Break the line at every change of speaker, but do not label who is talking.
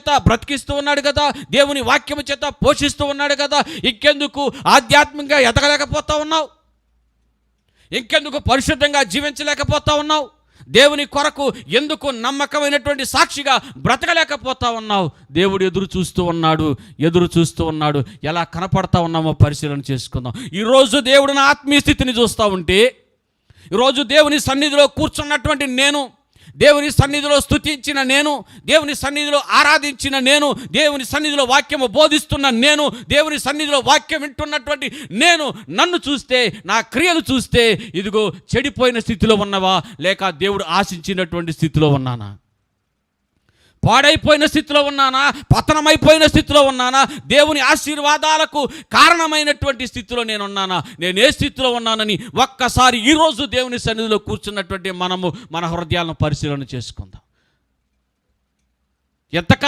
చేత బ్రతికిస్తూ ఉన్నాడు కదా, దేవుని వాక్యము చేత పోషిస్తూ ఉన్నాడు కదా, ఇంకెందుకు ఆధ్యాత్మికంగా ఎదగలేకపోతా ఉన్నావు? ఇంకెందుకు పరిశుద్ధంగా జీవించలేకపోతా ఉన్నావు? దేవుని కొరకు ఎందుకు నమ్మకమైనటువంటి సాక్షిగా బ్రతకలేకపోతా ఉన్నావు? దేవుడు ఎదురు చూస్తూ ఉన్నాడు. ఎలా కనపడతా ఉన్నామో పరిశీలన చేసుకుందాం. ఈరోజు దేవుడు నా ఆత్మీయ స్థితిని చూస్తూ ఉంటే, ఈరోజు దేవుని సన్నిధిలో కూర్చున్నటువంటి నేను, దేవుని సన్నిధిలో స్తుతించిన నేను, దేవుని సన్నిధిలో ఆరాధించిన నేను, దేవుని సన్నిధిలో వాక్యము బోధిస్తున్న నేను, దేవుని సన్నిధిలో వాక్యం వింటున్నటువంటి నేను నన్ను చూస్తే, నా క్రియలు చూస్తే, ఇదిగో చెడిపోయిన స్థితిలో ఉన్నవా, లేక దేవుడు ఆశించినటువంటి స్థితిలో ఉన్నానా? పాడైపోయిన స్థితిలో ఉన్నానా? పతనమైపోయిన స్థితిలో ఉన్నానా? దేవుని ఆశీర్వాదాలకు కారణమైనటువంటి స్థితిలో నేనున్నానా? నేను ఏ స్థితిలో ఉన్నానని ఒక్కసారి ఈరోజు దేవుని సన్నిధిలో కూర్చున్నటువంటి మనము మన హృదయాలను పరిశీలన చేసుకుందాం. ఎంతకాలం